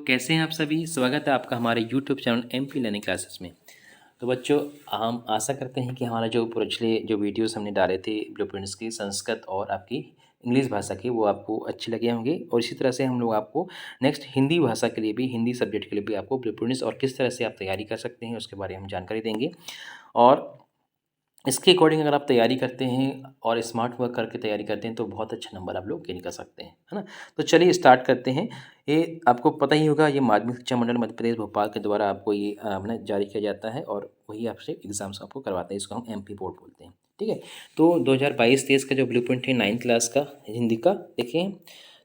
कैसे हैं आप सभी? स्वागत है आपका हमारे YouTube channel MP learning classes में। तो बच्चों, हम आशा करते हैं कि हमारा जो पिछले जो वीडियोस हमने डाले थे ब्लूप्रिंट्स की संस्कृत और आपकी इंग्लिश भाषा के, वो आपको अच्छे लगे होंगे। और इसी तरह से हम लोग आपको नेक्स्ट हिंदी भाषा के लिए भी, हिंदी सब्जेक्ट के लिए भी आपको ब्लूप्रिंट्स और किस तरह से आप तैयारी कर सकते हैं उसके बारे में हम जानकारी देंगे। और इसके अकॉर्डिंग अगर आप तैयारी करते हैं और स्मार्ट वर्क करके तैयारी करते हैं तो बहुत अच्छा नंबर आप लोग गेन कर सकते हैं, है ना। तो चलिए स्टार्ट करते हैं। ये आपको पता ही होगा, ये माध्यमिक शिक्षा मंडल मध्य प्रदेश भोपाल के द्वारा आपको ये अपना जारी किया जाता है और वही आपसे एग्जाम्स आपको करवाते हैं। इसको हम एमपी बोर्ड बोलते हैं, ठीक है। तो 2022-23 का जो ब्लूप्रिंट है 9th क्लास का हिंदी का, देखिए।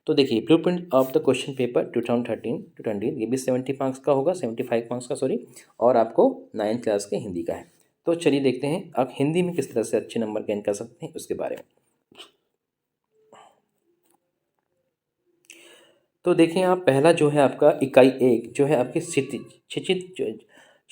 तो देखिए, blueprint of the question paper 2013 to 20, ये भी 70 मार्क्स का होगा, 75 मार्क्स का सॉरी, और आपको 9th क्लास के हिंदी का है। तो चलिए देखते हैं आप हिंदी में किस तरह से अच्छे नंबर गेन कर सकते हैं उसके बारे में। तो देखें आप, पहला जो है आपका इकाई 1 जो है आपकी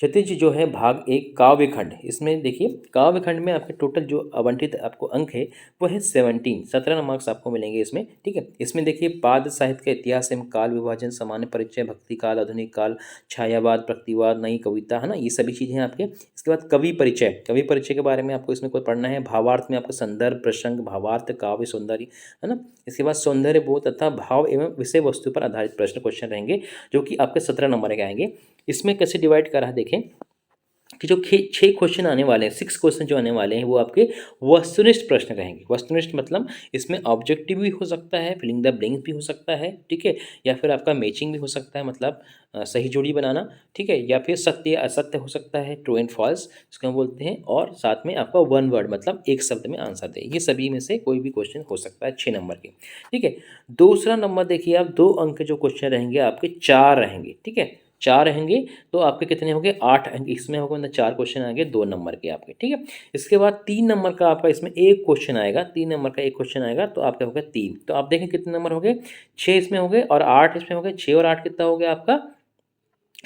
क्षितिज जो है भाग 1 काव्यखंड। इसमें देखिए, काव्यखंड में आपके टोटल जो आवंटित आपको अंक है वो है 17 मार्क्स आपको मिलेंगे इसमें, ठीक है। इसमें देखिए, पाद साहित्य का इतिहास एवं काल विभाजन, सामान्य परिचय, भक्ति काल, आधुनिक काल, छायावाद, प्रतिवाद, नई कविता, है ना, ये सभी चीज़ें हैं आपके। इसके बाद कवि परिचय के बारे में आपको इसमें कोई पढ़ना है। भावार्थ में आपका संदर्भ, प्रसंग, भावार्थ, काव्य, सौंदर्य, है ना। इसके बाद सौंदर्य बोध तथा भाव एवं विषय वस्तु पर आधारित प्रश्न क्वेश्चन रहेंगे, जो कि आपके 17 नंबर के आएंगे। इसमें कैसे डिवाइड करा है देखें कि जो 6 क्वेश्चन आने वाले हैं, 6 क्वेश्चन जो आने वाले हैं वो आपके वस्तुनिष्ठ प्रश्न रहेंगे। वस्तुनिष्ठ मतलब इसमें ऑब्जेक्टिव भी हो सकता है, फिलिंग द ब्लैंक्स भी हो सकता है, ठीक है, या फिर आपका मैचिंग भी हो सकता है, मतलब सही जोड़ी बनाना, ठीक है, या फिर सत्य असत्य हो सकता है, ट्रू एंड फॉल्स जिसको हम बोलते हैं, और साथ में आपका वन वर्ड मतलब एक शब्द में आंसर दे। ये सभी में से कोई भी क्वेश्चन हो सकता है 6 नंबर के, ठीक है। दूसरा नंबर देखिए आप, 2 अंक के जो क्वेश्चन रहेंगे आपके 4 रहेंगे, ठीक है, 4 रहेंगे। तो आपके कितने होंगे, 8 अंक इसमें होगा, मतलब 4 क्वेश्चन आएंगे 2 नंबर के आपके, ठीक है। इसके बाद 3 नंबर का आपका इसमें एक क्वेश्चन आएगा, 3 नंबर का एक क्वेश्चन आएगा, तो आपका होगा 3। तो आप देखें कितने नंबर हो गए, 6 इसमें हो गए और 8 इसमें हो गए। 6 और 8 कितना हो गया आपका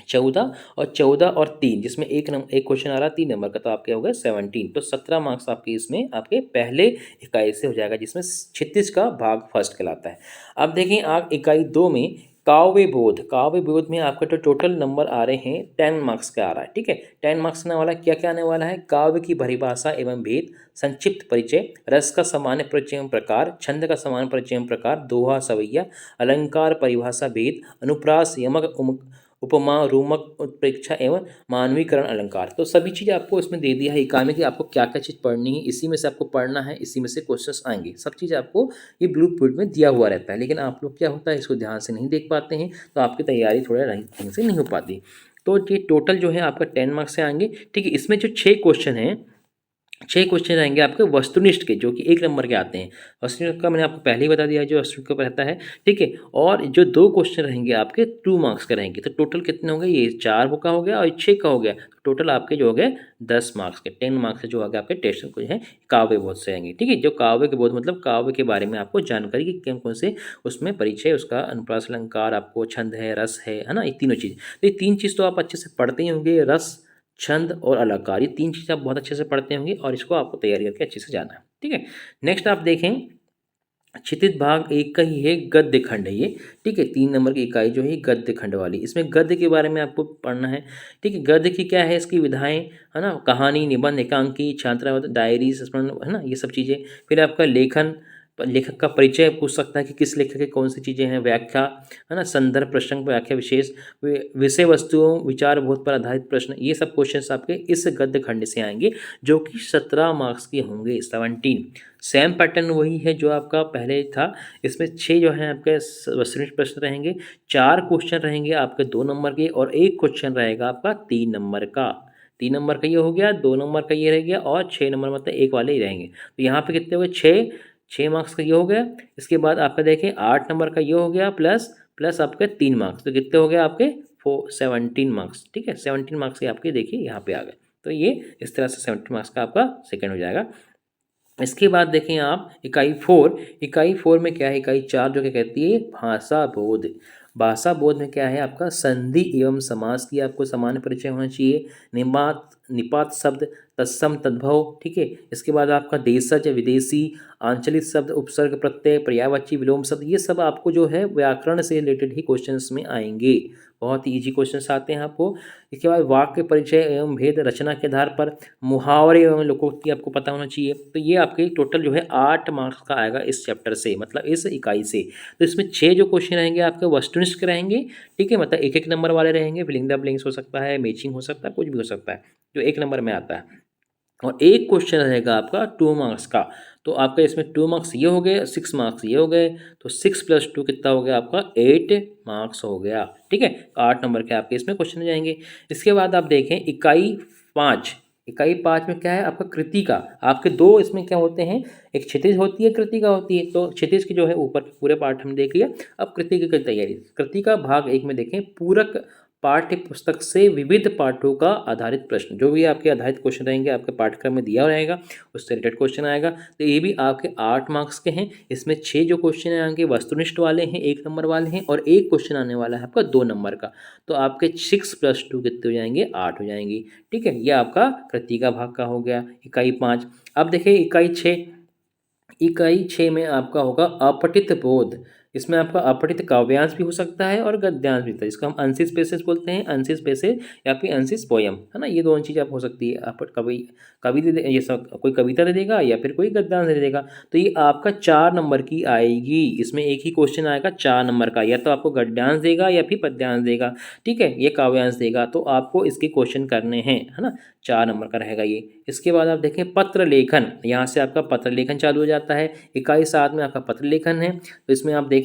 14, और 14 और 3 जिसमें एक क्वेश्चन आ रहा है 3 नंबर का, तो आपके हो गए 17। तो 17 मार्क्स आपके इसमें आपके पहले इकाई से हो जाएगा, जिसमें 36 का भाग फर्स्ट कहलाता है। अब देखें आप इकाई 2 में काव्य बोध में आपका तो टोटल नंबर आ रहे हैं 10 मार्क्स का आ रहा है, ठीक है। 10 मार्क्स आने वाला क्या क्या आने वाला है, काव्य की परिभाषा एवं भेद, संक्षिप्त परिचय, रस का सामान्य परिचय एवं प्रकार, छंद का सामान्य परिचय एवं प्रकार, दोहा सवैया, अलंकार परिभाषा भेद, अनुप्रास, यमक, उपमा, रूमक, उत्प्रेक्षा एवं मानवीकरण अलंकार। तो सभी चीज़ आपको इसमें दे दिया है इकाई में कि आपको क्या क्या चीज़ पढ़नी है, इसी में से आपको पढ़ना है, इसी में से क्वेश्चंस आएंगे। सब चीज़ आपको ये ब्लू प्रिंट में दिया हुआ रहता है, लेकिन आप लोग क्या होता है इसको ध्यान से नहीं देख पाते हैं, तो आपकी तैयारी थोड़ा ढंग से नहीं हो पाती। तो ये टोटल जो है आपका 10 मार्क्स से आएंगे, ठीक है। इसमें जो 6 क्वेश्चन हैं, 6 क्वेश्चन रहेंगे आपके वस्तुनिष्ठ के, जो कि 1 नंबर के आते हैं। वस्तुनिष्ठ का मैंने आपको पहले ही बता दिया जो वस्तुनिष्ठ का रहता है, ठीक है। और जो 2 क्वेश्चन रहेंगे आपके 2 मार्क्स के रहेंगे। तो टोटल कितने होंगे, ये 4 का हो गया और 6 का हो गया, टोटल आपके जो हो गए 10 मार्क्स के, 10 मार्क्स जो हो गए आपके टेस्ट को है काव्य बोध से आएंगे, ठीक है। जो काव्य के बोध मतलब काव्य के बारे में आपको जानकारी कि कौन कौन से उसमें परिचय, उसका अनुप्रास अलंकार, आपको छंद है, रस है ना, ये तीनों चीज़। तो ये 3 चीज़ तो आप अच्छे से पढ़ते ही होंगे, रस, छंद और अलंकार, ये 3 चीज़ आप बहुत अच्छे से पढ़ते होंगे और इसको आपको तैयारी करके अच्छे से जाना है, ठीक है। नेक्स्ट आप देखें, क्षितिज भाग 1 का ही है गद्य खंड है ये, ठीक है। 3 नंबर की इकाई जो है गद्य खंड वाली, इसमें गद्य के बारे में आपको पढ़ना है, ठीक है। गद्य की क्या है, इसकी विधाएं, है ना, कहानी, निबंध, एकांकी, छात्रावाद, डायरी, संस्मरण, है ना, ये सब चीज़ें। फिर आपका लेखन, लेखक का परिचय पूछ सकता है कि किस लेखक के कौन सी चीज़ें हैं, व्याख्या, है ना, संदर्भ, प्रसंग, व्याख्या, विशेष, विषय वस्तुओं, विचार बोध पर आधारित प्रश्न, ये सब क्वेश्चंस आपके इस गद्य खंड से आएंगे, जो कि 17 मार्क्स के होंगे, 17। सेम पैटर्न वही है जो आपका पहले था। इसमें 6 जो है आपके वस्तुनिष्ठ प्रश्न रहेंगे, 4 क्वेश्चन रहेंगे आपके 2 नंबर के, और 1 क्वेश्चन रहेगा आपका 3 नंबर का। 3 नंबर का ये हो गया, 2 नंबर का ये रह गया, और 6 नंबर मतलब एक वाले ही रहेंगे। तो यहाँ पे कितने हो गए, 6 मार्क्स का ये हो गया। इसके बाद आपका देखें 8 नंबर का ये हो गया, प्लस प्लस आपके 3 मार्क्स, तो कितने हो गए आपके 17 मार्क्स, ठीक है। 17 मार्क्स से आपके देखिए यहाँ पे आ गए। तो ये इस तरह से 17 मार्क्स का आपका सेकेंड हो जाएगा। इसके बाद देखें आप इकाई 4 में क्या है, इकाई 4 जो क्या कहती है, भाषा बोध। भाषा बोध में क्या है आपका, संधि एवं समास की आपको सामान्य परिचय होना चाहिए, निपात शब्द तत्सम तद्भव, ठीक है। इसके बाद आपका देशज, विदेशी, आंचलिक शब्द, उपसर्ग प्रत्यय, पर्यायवाची विलोम शब्द, ये सब आपको जो है व्याकरण से रिलेटेड ही क्वेश्चंस में आएंगे। बहुत ही ईजी क्वेश्चंस आते हैं आपको। इसके बाद वाक्य परिचय एवं भेद, रचना के आधार पर, मुहावरे एवं लोकोक्ति आपको पता होना चाहिए। तो ये आपके टोटल जो है 8 मार्क्स का आएगा इस चैप्टर से, मतलब इस इकाई से। तो इसमें 6 जो क्वेश्चन रहेंगे आपके वस्तुनिष्ठ के रहेंगे, ठीक है, मतलब एक एक नंबर वाले रहेंगे। फिलिंग द ब्लैंक्स हो सकता है, मैचिंग हो सकता है, कुछ भी हो सकता है जो एक नंबर में आता है। और एक क्वेश्चन रहेगा आपका 2 मार्क्स का। तो आपका इसमें 2 मार्क्स ये हो गए, 6 मार्क्स ये हो गए, तो 6 + 2 कितना हो गया आपका 8 मार्क्स हो गया, ठीक है। 8 नंबर के आपके इसमें क्वेश्चन हो जाएंगे। इसके बाद आप देखें इकाई 5। इकाई 5 में क्या है आपका कृतिका। आपके दो इसमें क्या होते हैं, एक क्षितिज होती है, कृतिका होती है। तो क्षितिज की जो है ऊपर पूरे पार्ट हम देख लिया। अब कृतिका की तैयारी, कृतिका भाग 1 में देखें पूरक पाठ्य पुस्तक से विविध पाठों का आधारित प्रश्न, जो भी आपके आधारित क्वेश्चन रहेंगे आपके पाठ्यक्रम में दिया रहेगा उससे रिलेटेड क्वेश्चन आएगा। तो ये भी आपके 8 मार्क्स के हैं। इसमें 6 जो क्वेश्चन आएंगे वस्तुनिष्ठ वाले हैं, 1 नंबर वाले हैं, और एक क्वेश्चन आने वाला है आपका 2 नंबर का। तो आपके 6 + 2 कितने हो जाएंगे, 8 हो जाएंगी, ठीक है। ये आपका कृतिका भाग का हो गया इकाई 5। अब देखिए इकाई 6। इकाई 6 में आपका होगा अपठित बोध। इसमें आपका अपठित काव्यांश भी हो सकता है और गद्यांश भी होता है, जिसको हम अनसिस पेसेज बोलते हैं, अनसिस पेसेज या फिर अनसिस पोयम, है ना। ये दोनों चीज़ आप हो सकती है। आप कवि कवि दे ये सब कोई कविता दे देगा या फिर कोई गद्यांश दे देगा। तो ये आपका 4 नंबर की आएगी। इसमें एक ही क्वेश्चन आएगा 4 नंबर का, या तो आपको गद्यांश देगा या फिर पद्यांश देगा, ठीक है, ये काव्यांश देगा। तो आपको इसके क्वेश्चन करने हैं, है ना। 4 नंबर का रहेगा ये। इसके बाद आप देखें पत्र लेखन, यहाँ से आपका पत्र लेखन चालू हो जाता है। इकाई 7 में आपका पत्र लेखन है। तो इसमें आप देखें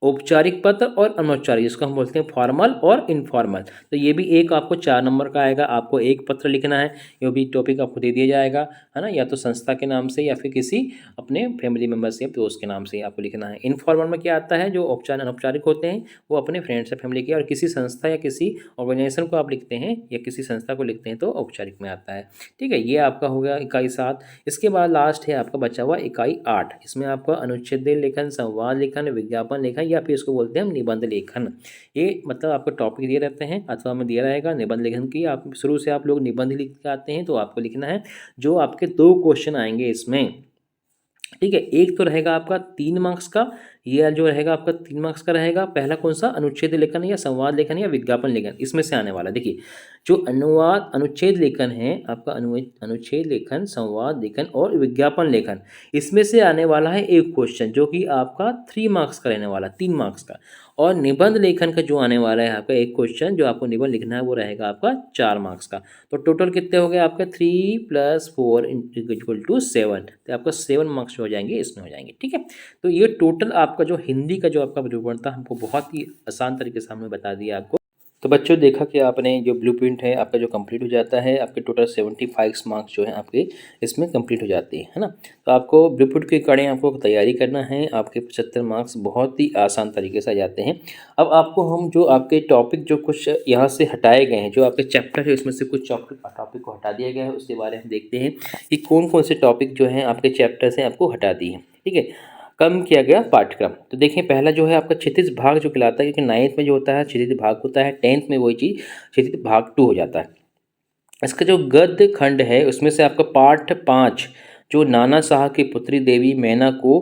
औपचारिक पत्र और अनौपचारिक, जिसको हम बोलते हैं फॉर्मल और इनफॉर्मल। तो ये भी एक आपको 4 नंबर का आएगा। आपको एक पत्र लिखना है, ये भी टॉपिक आपको दे दिया जाएगा, है ना, या तो संस्था के नाम से या फिर किसी अपने फैमिली मेम्बर्स या दोस्त के नाम से आपको लिखना है। इनफॉर्मल में क्या आता है, जो औपचारिक अनौपचारिक होते हैं वो अपने फ्रेंड्स या फैमिली के, और किसी संस्था या किसी ऑर्गेनाइजेशन को आप लिखते हैं या किसी संस्था को लिखते हैं तो औपचारिक में आता है, ठीक है। ये आपका हो गया इकाई 7। इसके बाद लास्ट है आपका बचा हुआ इकाई 8। इसमें आपका अनुच्छेद लेखन, संवाद लेखन, विज्ञापन लेखन, या फिर इसको बोलते हैं हम निबंध लेखन। ये मतलब आपको टॉपिक दिए रहते हैं अथवा में दिया रहेगा निबंध लेखन की। आप शुरू से आप लोग निबंध लिख के आते हैं तो आपको लिखना है। जो आपके 2 क्वेश्चन आएंगे इसमें, ठीक है। एक तो रहेगा आपका 3 मार्क्स का, ये जो रहेगा आपका 3 मार्क्स का रहेगा। पहला कौन सा, अनुच्छेद लेखन या संवाद लेखन या विज्ञापन लेखन, इसमें से आने वाला। देखिए जो अनुच्छेद लेखन है आपका, अनुच्छेद लेखन, संवाद लेखन और विज्ञापन लेखन, इसमें से आने वाला है एक क्वेश्चन जो कि आपका 3 मार्क्स का रहने वाला, 3 मार्क्स का। और निबंध लेखन का जो आने वाला है आपका एक क्वेश्चन, जो आपको निबंध लिखना है वो रहेगा आपका 4 मार्क्स का। तो टोटल कितने हो गए आपके 3 + 4 = 7। तो आपका 7 मार्क्स हो जाएंगे, इसमें हो जाएंगे, ठीक है। तो ये टोटल आपका जो हिंदी का जो आपका विवरण था हमको बहुत ही आसान तरीके से हमने बता दिया आपको। तो बच्चों देखा कि आपने जो ब्लूप्रिंट है आपका जो कंप्लीट हो जाता है, आपके टोटल 75 मार्क्स जो है आपके इसमें कंप्लीट हो जाते हैं, है ना। तो आपको ब्लूप्रिंट के अकॉर्डिंग आपको तैयारी करना है। आपके 75 मार्क्स बहुत ही आसान तरीके से आ जाते हैं। अब आपको हम जो आपके टॉपिक जो कुछ यहाँ से हटाए गए हैं, जो आपके चैप्टर है उसमें से कुछ टॉपिक को हटा दिया गया है, उसके बारे में देखते हैं कि कौन कौन से टॉपिक जो हैं आपके चैप्टर से आपको हटा दिए हैं, ठीक है, कम किया गया पाठ्यक्रम। तो देखिए पहला जो है आपका क्षितिज भाग जो कहलाता है, क्योंकि 9th में जो होता है क्षितिज भाग होता है, 10th में वही चीज़ क्षितिज भाग 2 हो जाता है। इसका जो गद्य खंड है उसमें से आपका पाठ 5 जो नाना शाह की पुत्री देवी मैना को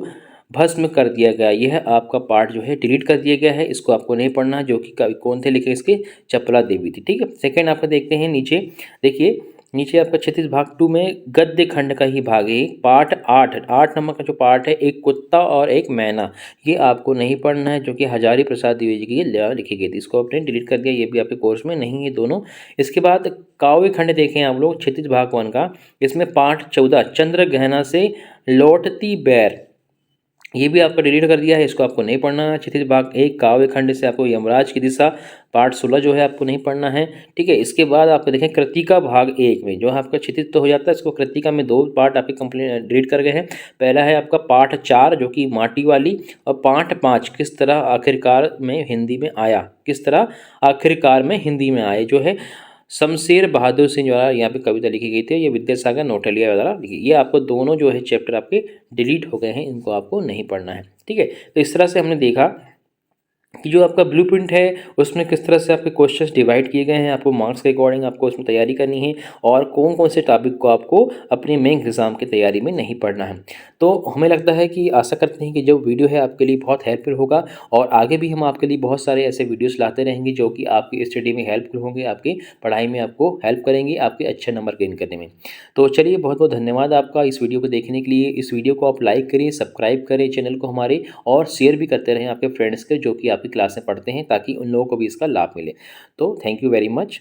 भस्म कर दिया गया, यह आपका पाठ जो है डिलीट कर दिया गया है। इसको आपको नहीं पढ़ना है। जो कि कवि कौन थे लिखे इसके, चपला देवी थी, ठीक है। सेकेंड आपका देखते हैं नीचे, देखिए नीचे आपका 36 भाग 2 में गद्य खंड का ही भाग है पाठ 8 नंबर का जो पाठ है, एक कुत्ता और एक मैना, ये आपको नहीं पढ़ना है, जो कि हजारी प्रसाद द्विवेदी जी की लिखी गई थी। इसको आपने डिलीट कर दिया, ये भी आपके कोर्स में नहीं है दोनों। इसके बाद काव्य खंड देखें आप लोग 36 भाग 1 का, इसमें पाठ 14 चंद्र गहना से लौटती बैर, ये भी आपका डिलीट कर दिया है, इसको आपको नहीं पढ़ना है। क्षितिज भाग 1 काव्य खंड से आपको यमराज की दिशा पार्ट 16 जो है आपको नहीं पढ़ना है, ठीक है। इसके बाद आपको देखें कृतिका भाग 1 में जो है आपका क्षितिज तो हो जाता है, इसको कृतिका में 2 पार्ट आपके कंप्लीट डिलीट कर गए हैं। पहला है आपका पाठ 4 जो कि माटी वाली, और पाठ 5 किस तरह आखिरकार में हिंदी में आया, किस तरह आखिरकार में हिंदी में आए, जो है शमशेर बहादुर सिंह द्वारा यहाँ पे कविता लिखी गई थी, ये विद्यासागर नौटलिया द्वारा लिखी। ये आपको दोनों जो है चैप्टर आपके डिलीट हो गए हैं, इनको आपको नहीं पढ़ना है, ठीक है। तो इस तरह से हमने देखा कि जो आपका ब्लूप्रिंट है उसमें किस तरह से आपके क्वेश्चंस डिवाइड किए गए हैं, आपको मार्क्स के अकॉर्डिंग आपको उसमें तैयारी करनी है और कौन कौन से टॉपिक को आपको अपने मेन एग्ज़ाम की तैयारी में नहीं पढ़ना है। तो हमें लगता है कि आशा करते हैं कि जो वीडियो है आपके लिए बहुत हेल्पफुल होगा और आगे भी हम आपके लिए बहुत सारे ऐसे वीडियोज़ लाते रहेंगे जो कि आपकी स्टडी में हेल्पफुल होंगे, आपकी पढ़ाई में आपको हेल्प करेंगे, आपके अच्छे नंबर गेन करने में। तो चलिए बहुत बहुत धन्यवाद आपका इस वीडियो को देखने के लिए। इस वीडियो को आप लाइक करिए, सब्सक्राइब करें चैनल को हमारे और शेयर भी करते रहें आपके फ्रेंड्स के जो कि आपकी क्लास में पढ़ते हैं ताकि उन लोगों को भी इसका लाभ मिले। तो थैंक यू वेरी मच।